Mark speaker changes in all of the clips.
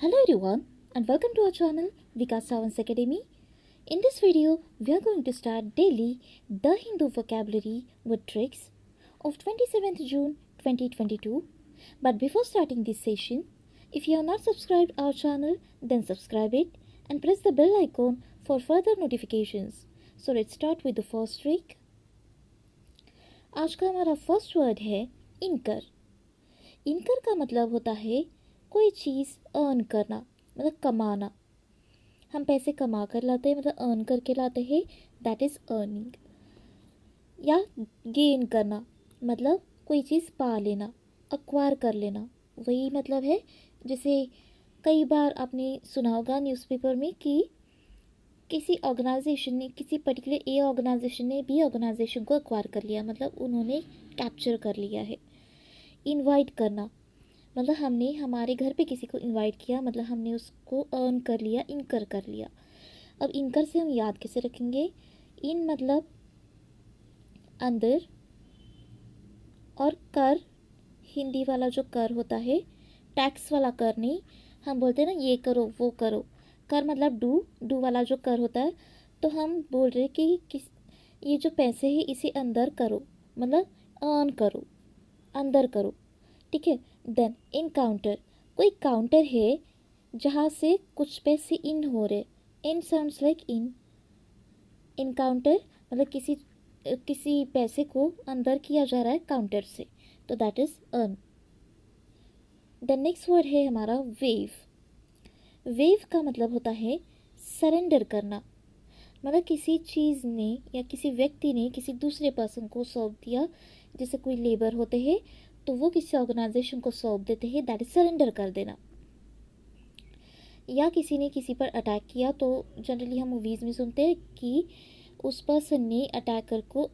Speaker 1: Hello everyone and welcome to our channel Vikas Savans Academy. In this video, we are going to start daily the Hindu vocabulary with tricks of 27th June 2022. But before starting this session, if you have not subscribed our channel, then subscribe it and press the bell icon for further notifications. So let's start with the first trick. आज का हमारा first word है इनकर. इनकर का मतलब होता है कोई चीज़ अर्न करना, मतलब कमाना. हम पैसे कमा कर लाते हैं, मतलब अर्न करके लाते हैं, दैट इज़ अर्निंग. या गेन करना, मतलब कोई चीज़ पा लेना, अक्वायर कर लेना, वही मतलब है. जैसे कई बार आपने सुना होगा न्यूज़पेपर में कि किसी ऑर्गेनाइजेशन ने, किसी पर्टिकुलर ए ऑर्गेनाइजेशन ने बी ऑर्गेनाइजेशन को अक्वायर कर लिया, मतलब उन्होंने कैप्चर कर लिया है. इनवाइट करना, मतलब हमने हमारे घर पे किसी को इनवाइट किया, मतलब हमने उसको अर्न कर लिया, इनकर कर लिया. अब इनकर से हम याद कैसे रखेंगे? इन मतलब अंदर, और कर हिंदी वाला जो कर होता है, टैक्स वाला कर नहीं. हम बोलते हैं ना ये करो वो करो. कर मतलब डू वाला जो कर होता है. तो हम बोल रहे कि ये जो पैसे हैं इसे अंदर करो, मतलब अर्न करो, अंदर करो. ठीक है. देन इनकाउंटर, कोई काउंटर है जहाँ से कुछ पैसे इन हो रहे. इन साउंड्स लाइक इन. इनकाउंटर मतलब किसी पैसे को अंदर किया जा रहा है काउंटर से, तो that is earn. The next word है हमारा वेव. वेव का मतलब होता है सरेंडर करना. मतलब किसी चीज़ ने या किसी व्यक्ति ने किसी दूसरे पर्सन को सौंप दिया. जैसे कोई लेबर होते हैं तो वो किसी ऑर्गेनाइजेशन को सौंप देते हैं, दैट इज सरेंडर कर देना. या किसी ने किसी पर अटैक किया, तो जनरली हम मूवीज़ में सुनते हैं कि उस पर्सन ने अटैकर को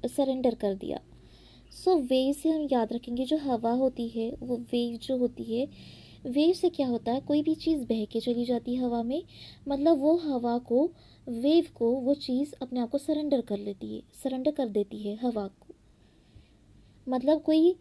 Speaker 1: सरेंडर कर दिया. सो वेव से हम याद रखेंगे जो हवा होती है, वो वेव जो होती है, वेव से क्या होता है, कोई भी चीज़ बह के चली जाती है हवा में, मतलब वो हवा को, वेव को, वो चीज़ अपने आप को सरेंडर कर लेती है, सरेंडर कर देती है हवा को. मतलब कोई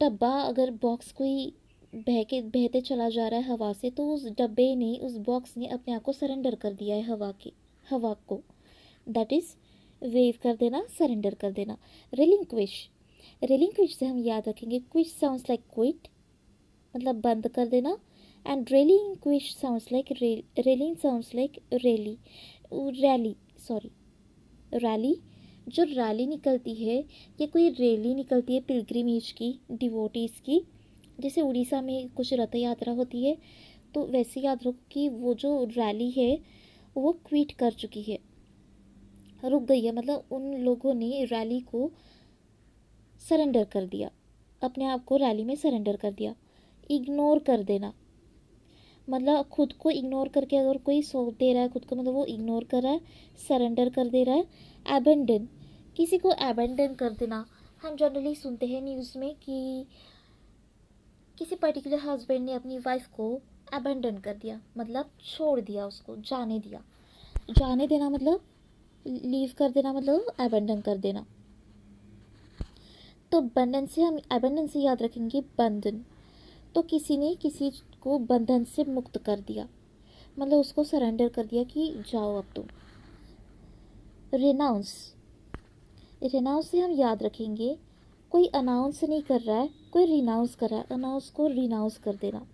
Speaker 1: डब्बा, अगर बॉक्स कोई बहते चला जा रहा है हवा से, तो उस डब्बे ने, उस बॉक्स ने अपने आप को सरेंडर कर दिया है हवा को. दैट इज़ वेव कर देना, सरेंडर कर देना. रिलिंक्विश, रिलिंक्विश से हम याद रखेंगे क्विश साउंड्स लाइक क्विट, मतलब बंद कर देना. And relinquish sounds like railing sounds like rally. Rally, जो रैली निकलती है या कोई रैली निकलती है पिलग्रिमेज की, डिवोटीज़ की. जैसे उड़ीसा में कुछ रथ यात्रा होती है, तो वैसे याद रखो कि वो जो रैली है वो क्विट कर चुकी है, रुक गई है, मतलब उन लोगों ने रैली को सरेंडर कर दिया, अपने आप को रैली में सरेंडर कर दिया. इग्नोर कर देना, मतलब खुद को इग्नोर करके अगर कोई सौंप दे रहा है खुद को, मतलब वो इग्नोर कर रहा है, सरेंडर कर दे रहा है. एबेंडन, किसी को एबेंडन कर देना. हम जनरली सुनते हैं न्यूज़ में कि किसी पर्टिकुलर हस्बैंड ने अपनी वाइफ को एबेंडन कर दिया, मतलब छोड़ दिया, उसको जाने दिया. जाने देना मतलब लीव कर देना, मतलब एबेंडन कर देना. तो बंधन से हम एबेंडन से याद रखेंगे बंधन. तो किसी ने किसी को बंधन से मुक्त कर दिया, मतलब उसको सरेंडर कर दिया कि जाओ अब तुम. रिनाउंस, रिनाउंस से हम याद रखेंगे कोई अनाउंस नहीं कर रहा है, कोई रिनाउंस कर रहा है, अनाउंस को रिनाउंस कर देना.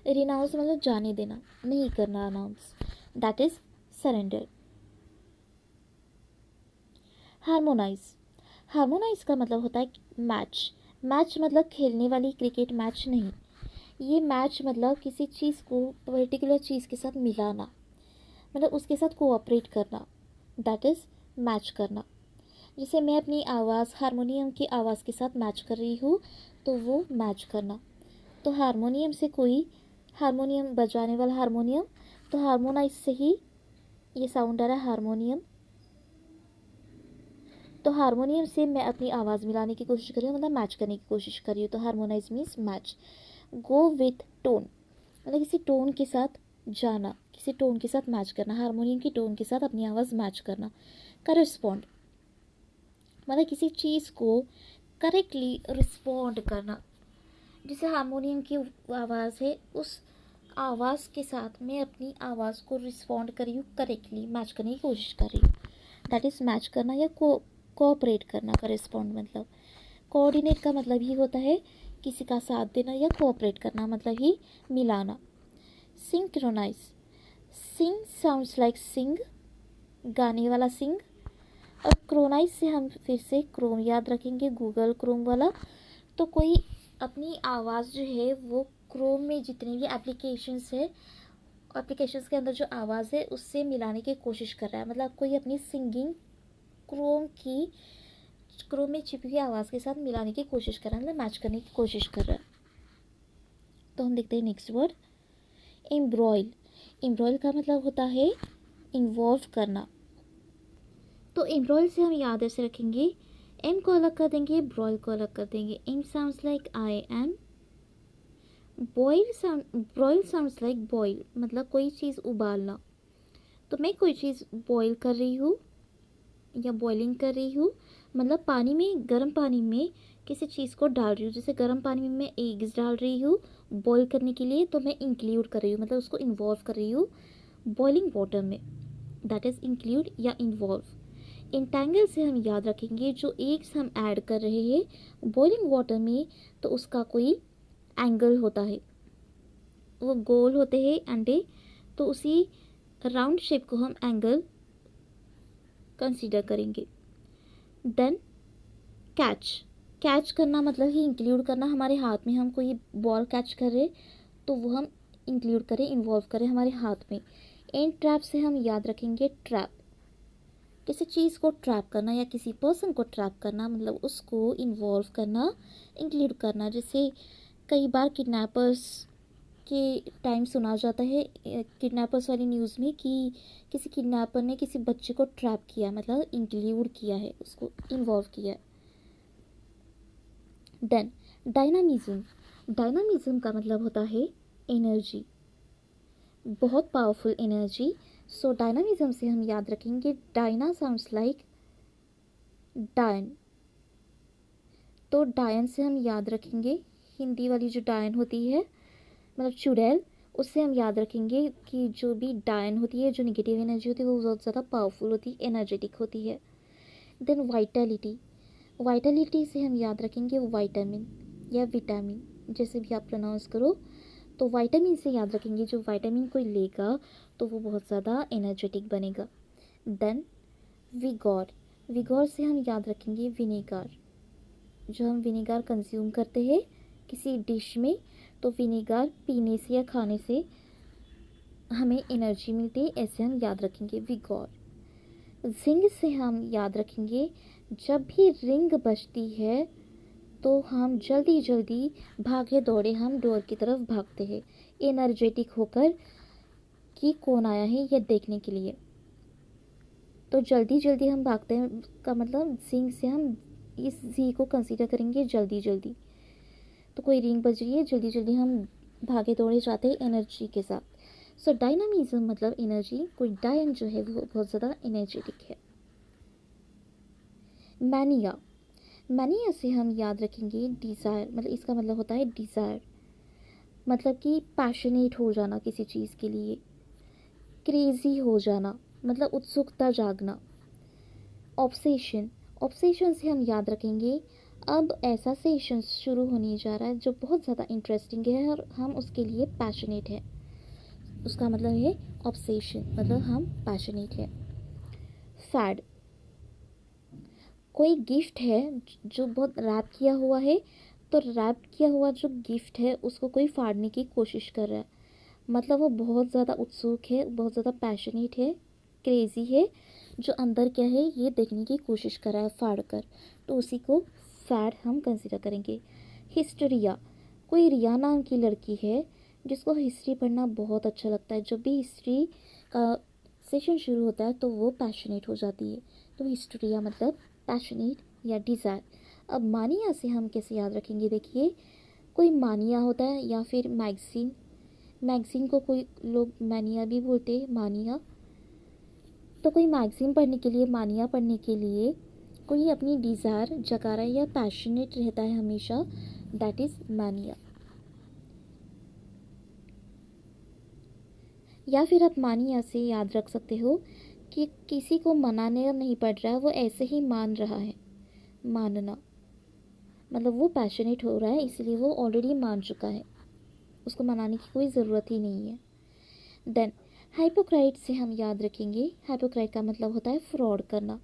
Speaker 1: रिनाउंस मतलब जाने देना, नहीं करना announce, that is surrender. Harmonise, harmonise का मतलब होता है मैच. मैच मतलब खेलने वाली क्रिकेट मैच नहीं. ये मैच मतलब किसी चीज़ को पर्टिकुलर चीज़ के साथ मिलाना, मतलब उसके साथ कोऑपरेट करना, दैट इज़ मैच करना. जैसे मैं अपनी आवाज़ हारमोनियम की आवाज़ के साथ मैच कर रही हूँ, तो वो मैच करना. तो हारमोनियम से कोई, हारमोनियम बजाने वाला हारमोनियम, तो हारमोनाइज से ही ये साउंड आ रहा है हारमोनियम. तो हारमोनियम से मैं अपनी आवाज़ मिलाने की कोशिश कर रही हूँ, मतलब मैच करने की कोशिश कर रही हूँ, तो harmonise means match. Go with tone, मतलब किसी टोन के साथ जाना, किसी टोन के साथ मैच करना, हारमोनियम की टोन के साथ अपनी आवाज़ मैच करना. करस्पॉन्ड, मतलब किसी चीज़ को करेक्टली रिस्पॉन्ड करना, जैसे हारमोनियम की आवाज़ है, उस आवाज़ के साथ मैं अपनी आवाज़ को रिस्पॉन्ड कर रही हूँ, करेक्टली मैच करने की कोशिश कर रही हूँ। दैट इज़ मैच करना या कोऑपरेट करना का रिस्पॉन्ड मतलब। कोऑर्डिनेट का मतलब ही होता है किसी का साथ देना, या कोऑपरेट करना मतलब ही मिलाना। सिंक्रोनाइज, सिंग साउंड्स लाइक सिंग, गाने वाला सिंग। और क्रोनाइज से हम फिर से क्रोम याद रखेंगे, गूगल क्रोम वाला। तो कोई अपनी आवाज़ जो है वो क्रोम में जितने भी एप्लीकेशंस है, एप्लीकेशंस के अंदर जो आवाज़ है उससे मिलाने की कोशिश कर रहा है। मतलब कोई अपनी सिंगिंग क्रोम में छिपी हुई आवाज़ के साथ मिलाने की कोशिश कर रहा है, मतलब मैच करने की कोशिश कर रहा है। तो हम देखते हैं नेक्स्ट वर्ड, एम्ब्रॉयल। एम्ब्रॉयल का मतलब होता है इन्वॉल्व करना। तो एम्ब्रॉयल से हम याद ऐसे रखेंगे, एम को अलग कर देंगे, ब्रॉयल को अलग कर देंगे। Aim sounds like I am, broil sounds like boil, मतलब कोई चीज़ उबालना। तो मैं कोई चीज़ बॉयल कर रही हूँ या बॉइलिंग कर रही हूँ, मतलब पानी में, गर्म पानी में किसी चीज़ को डाल रही हूँ। जैसे गर्म पानी में मैं एग्स डाल रही हूँ बॉईल करने के लिए, तो मैं इंक्लूड कर रही हूँ, मतलब उसको इन्वॉल्व कर रही हूँ बॉइलिंग वाटर में। दैट इज़ इंक्लूड या इन्वॉल्व। इंटेंगल से हम याद रखेंगे, जो एग्स हम ऐड कर रहे हैं बॉइलिंग वाटर में, तो उसका कोई एंगल होता है, वो गोल होते हैं अंडे, तो उसी राउंड शेप को हम एंगल कंसीडर करेंगे। देन कैच, कैच करना मतलब ही इंक्लूड करना। हमारे हाथ में हम कोई बॉल कैच कर रहे, तो वो हम इंक्लूड करें, इन्वॉल्व करें हमारे हाथ में। एंड ट्रैप से हम याद रखेंगे ट्रैप, किसी चीज़ को ट्रैप करना या किसी पर्सन को ट्रैप करना, मतलब उसको इन्वॉल्व करना, इंक्लूड करना। जैसे कई बार किडनैपर्स के टाइम सुना जाता है, किडनैपर्स वाली न्यूज़ में, कि किसी किडनैपर ने किसी बच्चे को ट्रैप किया, मतलब इंक्लूड किया है, उसको इन्वॉल्व किया है। देन डायनामिज्म, डायनामिज्म का मतलब होता है एनर्जी, बहुत पावरफुल एनर्जी। सो डायनामिज्म से हम याद रखेंगे, डायना साउंड्स लाइक डायन। तो डायन से हम याद रखेंगे हिंदी वाली जो डायन होती है, मतलब चुड़ैल, उससे हम याद रखेंगे कि जो भी डायन होती है, जो निगेटिव एनर्जी होती है, वो बहुत ज़्यादा पावरफुल होती है, एनर्जेटिक होती है। देन वाइटलिटी, वाइटलिटी से हम याद रखेंगे वाइटामिन या विटामिन, जैसे भी आप प्रोनाउंस करो। तो वाइटामिन से याद रखेंगे, जो वाइटामिन कोई लेगा तो वो बहुत ज़्यादा एनर्जेटिक बनेगा। देन विगोर, विगोर से हम याद रखेंगे विनेगर, जो हम विनेगर कंज्यूम करते हैं किसी डिश में, तो विनेगर पीने से या खाने से हमें एनर्जी मिलती है, ऐसे हम याद रखेंगे विगोर। जिंग से हम याद रखेंगे, जब भी रिंग बजती है तो हम जल्दी जल्दी भागे दौड़े हम डोर की तरफ भागते हैं, एनर्जेटिक होकर कि कौन आया है यह देखने के लिए। तो जल्दी जल्दी हम भागते हैं का मतलब जिंग से हम इस जी को कंसीडर करेंगे जल्दी जल्दी। तो कोई रिंग बज रही है, जल्दी जल्दी हम भागे दौड़े जाते हैं एनर्जी के साथ। सो डायनामिज्म मतलब एनर्जी, कोई डायन जो है वो बहुत ज़्यादा एनर्जेटिक है। मैनिया, मैनिया से हम याद रखेंगे डिज़ायर, मतलब इसका मतलब होता है डिज़ायर, मतलब कि पैशनेट हो जाना किसी चीज़ के लिए, क्रेजी हो जाना, मतलब उत्सुकता जागना। ऑब्सेशन, ऑब्सेशन से हम याद रखेंगे, अब ऐसा सेशन शुरू होने जा रहा है जो बहुत ज़्यादा इंटरेस्टिंग है और हम उसके लिए पैशनेट हैं, उसका मतलब है ऑब्सेशन, मतलब हम पैशनेट हैं। फैड, कोई गिफ्ट है जो बहुत रैप किया हुआ है, तो रैप किया हुआ जो गिफ्ट है उसको कोई फाड़ने की कोशिश कर रहा है, मतलब वो बहुत ज़्यादा उत्सुक है, बहुत ज़्यादा पैशनेट है, क्रेज़ी है, जो अंदर क्या है ये देखने की कोशिश कर रहा है फाड़ कर, तो उसी को फैड हम कंसिडर करेंगे। हिस्ट्रिया, कोई रिया नाम की लड़की है जिसको हिस्ट्री पढ़ना बहुत अच्छा लगता है, जब भी हिस्ट्री का सेशन शुरू होता है तो वो पैशनेट हो जाती है, तो हिस्ट्रिया मतलब पैशनेट या डिज़ायर। अब मानिया से हम कैसे याद रखेंगे, देखिए कोई मानिया होता है या फिर मैगज़ीन, मैगज़ीन को कोई लोग मैनिया भी बोलते हैं, मानिया। तो कोई मैगज़ीन पढ़ने के लिए, मानिया पढ़ने के लिए कोई अपनी डिज़ायर जगा रहा है या पैशनेट रहता है हमेशा, दैट इज़ मानिया। या फिर आप मानिए ऐसे याद रख सकते हो कि किसी को मनाने नहीं पड़ रहा है, वो ऐसे ही मान रहा है। मानना मतलब वो पैशनेट हो रहा है, इसलिए वो ऑलरेडी मान चुका है, उसको मनाने की कोई ज़रूरत ही नहीं है। देन हाइपोक्राइट से हम याद रखेंगे, हाइपोक्राइट का मतलब होता है फ्रॉड करना,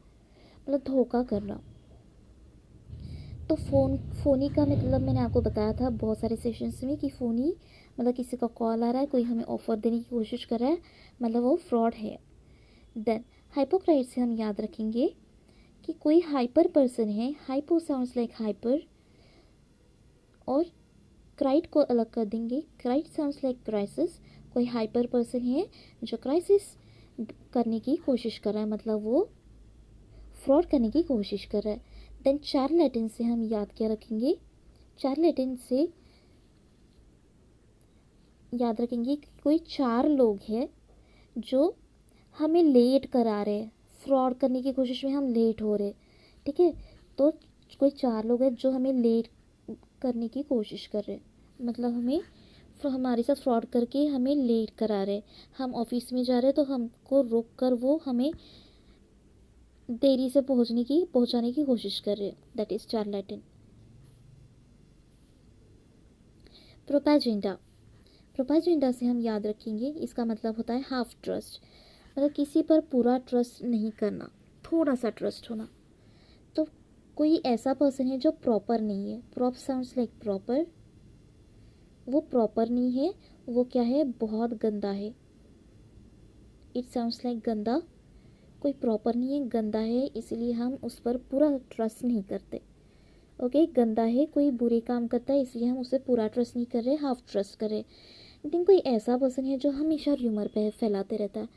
Speaker 1: मतलब धोखा करना। तो फ़ोनी का मतलब मैंने आपको बताया था बहुत सारे सेशंस में कि फ़ोनी मतलब किसी का कॉल आ रहा है, कोई हमें ऑफ़र देने की कोशिश कर रहा है, मतलब वो फ्रॉड है। देन हाइपोक्राइट से हम याद रखेंगे कि कोई हाइपर पर्सन है, हाइपो साउंड्स लाइक हाइपर, और क्राइट को अलग कर देंगे, क्राइट साउंड्स लाइक क्राइसिस। कोई हाइपर पर्सन है जो क्राइसिस करने की कोशिश कर रहा है, मतलब वो फ्रॉड करने की कोशिश कर रहा है। देन चार्लेटन से हम याद क्या रखेंगे, चार्लेटन से याद रखेंगे कि कोई चार लोग हैं जो हमें लेट करा रहे हैं, फ्रॉड करने की कोशिश में हम लेट हो रहे, ठीक है। तो कोई चार लोग हैं जो हमें लेट करने की कोशिश कर रहे हैं, मतलब हमारे साथ फ्रॉड करके हमें लेट करा रहे। हम ऑफिस में जा रहे हैं तो हमको रोक कर वो हमें देरी से पहुंचाने की कोशिश कर रहे हैं, दैट इज चार्लेटन। प्रोपेजेंडा, प्रोपेजेंडा से हम याद रखेंगे, इसका मतलब होता है हाफ ट्रस्ट, मतलब किसी पर पूरा ट्रस्ट नहीं करना, थोड़ा सा ट्रस्ट होना। तो कोई ऐसा पर्सन है जो प्रॉपर नहीं है, प्रॉप साउंड्स लाइक प्रॉपर, वो प्रॉपर नहीं है, वो क्या है, बहुत गंदा है। इट साउंड्स लाइक गंदा, कोई प्रॉपर नहीं है, गंदा है, इसलिए हम उस पर पूरा ट्रस्ट नहीं करते। ओके, गंदा है, कोई बुरे काम करता है, इसलिए हम उसे पूरा ट्रस्ट नहीं कर रहे, हाफ ट्रस्ट कर रहे। लेकिन कोई ऐसा पर्सन है जो हमेशा र्यूमर पे फैलाते रहता है,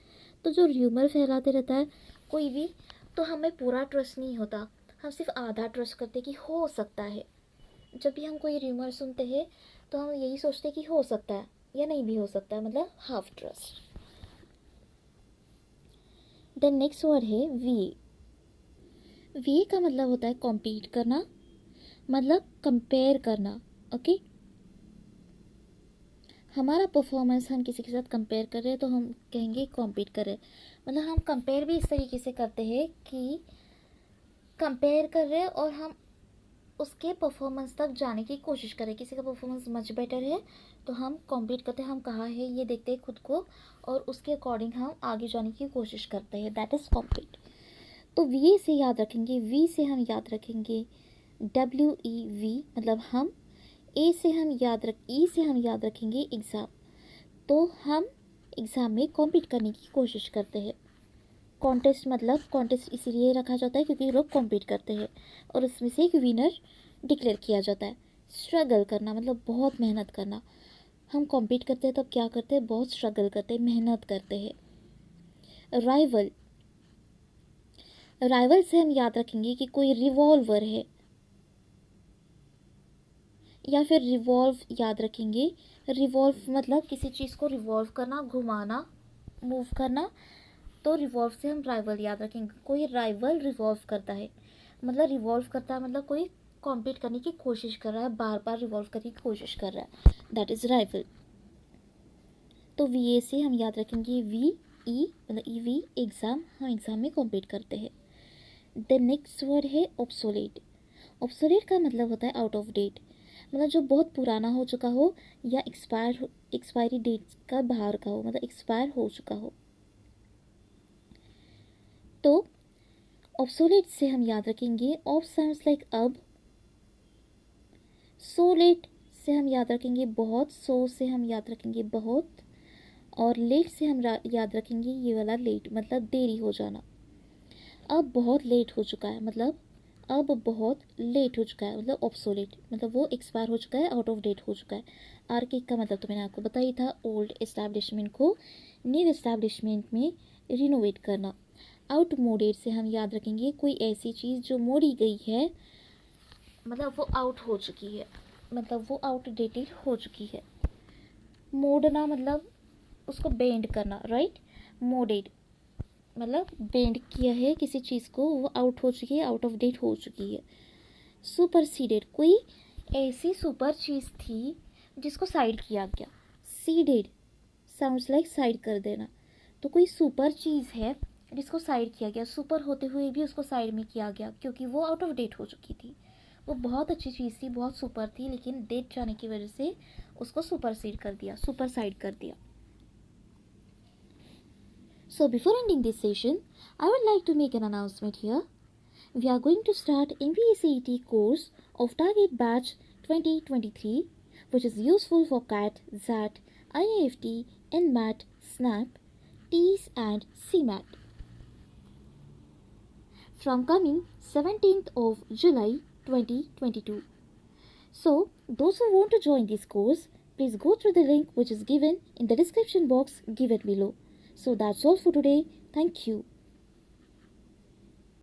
Speaker 1: तो जो र्यूमर फैलाते रहता है कोई भी, तो हमें पूरा ट्रस्ट नहीं होता, हम सिर्फ आधा ट्रस्ट करते कि हो सकता है। जब भी हम कोई र्यूमर सुनते हैं तो हम यही सोचते कि हो सकता है या नहीं भी हो सकता है, मतलब half trust. Then next word है वी। वी का मतलब होता है कॉम्पीट करना, मतलब कंपेयर करना। ओके, हमारा परफॉर्मेंस हम किसी के साथ कंपेयर कर रहे हैं तो हम कहेंगे कॉम्पीट कर रहे हैं। मतलब हम कंपेयर भी इस तरीके से करते हैं कि कंपेयर कर रहे हैं और हम उसके परफॉर्मेंस तक जाने की कोशिश करें। किसी का परफॉर्मेंस मच बेटर है तो हम कॉम्पीट करते हैं, हम कहाँ है ये देखते हैं खुद को, और उसके अकॉर्डिंग हम आगे जाने की कोशिश करते हैं, दैट इज़ कॉम्पीट। तो वी से याद रखेंगे, वी से हम याद रखेंगे WEV, मतलब हम। ई से हम याद रखेंगे एग्ज़ाम, तो हम एग्ज़ाम में कॉम्पीट करने की कोशिश करते हैं। कॉन्टेस्ट, मतलब कॉन्टेस्ट इसीलिए रखा जाता है क्योंकि लोग कॉम्पीट करते हैं और उसमें से एक विनर डिक्लेयर किया जाता है। स्ट्रगल करना मतलब बहुत मेहनत करना, हम कॉम्पीट करते हैं तब क्या करते हैं, बहुत स्ट्रगल करते हैं, मेहनत करते हैं। राइवल, राइवल से हम याद रखेंगे कि कोई रिवॉल्वर है, या फिर रिवॉल्व याद रखेंगे। रिवॉल्व मतलब किसी चीज़ को रिवॉल्व करना, घुमाना, मूव करना, तो रिवॉल्व से हम राइवल याद रखेंगे। कोई राइवल रिवॉल्व करता है, मतलब रिवॉल्व करता है मतलब कोई कॉम्पीट करने की कोशिश कर रहा है, बार बार रिवॉल्व करने की कोशिश कर रहा है, दैट इज़ राइवल। तो VA से हम याद रखेंगे VE, मतलब EV एग्ज़ाम, हम एग्ज़ाम में कॉम्पीट करते हैं। द नेक्स्ट वर्ड है ऑब्सोलेट। ऑब्सोलेट का मतलब होता है आउट ऑफ डेट, मतलब जो बहुत पुराना हो चुका हो या एक्सपायरी डेट का बाहर का हो, मतलब एक्सपायर हो चुका हो। तो ऑब्सोलेट से हम याद रखेंगे ऑफ साउंड्स लाइक अब। सो लेट से हम याद रखेंगे बहुत, सो से हम याद रखेंगे बहुत, और लेट से हम याद रखेंगे ये वाला लेट, मतलब देरी हो जाना। अब बहुत लेट हो चुका है, मतलब अब बहुत लेट हो चुका है, मतलब ऑब्सोलेट, मतलब वो एक्सपायर हो चुका है, आउट ऑफ डेट हो चुका है। आर्किक का मतलब तो मैंने आपको बताया था, ओल्ड एस्टैब्लिशमेंट को न्यू एस्टैब्लिशमेंट में रिनोवेट करना। आउटमोडेड से हम याद रखेंगे कोई ऐसी चीज़ जो मोड़ी गई है, मतलब वो आउट हो चुकी है, मतलब वो आउटडेटेड हो चुकी है। मोड़ना मतलब उसको बेंड करना, राइट। मोडेड मतलब बेंड किया है किसी चीज़ को, वो आउट हो चुकी है, आउट ऑफ डेट हो चुकी है। सुपरसीडेड, कोई ऐसी सुपर चीज़ थी जिसको साइड किया गया। सीडेड, साउंड्स लाइक साइड कर देना। तो कोई सुपर चीज़ है जिसको साइड किया गया, सुपर होते हुए भी उसको साइड में किया गया क्योंकि वो आउट ऑफ डेट हो चुकी थी। वो बहुत अच्छी चीज़ थी, बहुत सुपर थी, लेकिन डेट जाने की वजह से उसको सुपरसीड कर दिया, सुपर साइड कर दिया। So before ending this session, I would like to make an announcement here. We are going to start MBA CET course of Target Batch 2023, which is useful for CAT, XAT, IIFT, NMAT, SNAP, TEAS and CMAT. From coming 17th of July 2022. So, those who want to join this course, please go through the link which is given in the description box given below. So that's all for today. Thank you.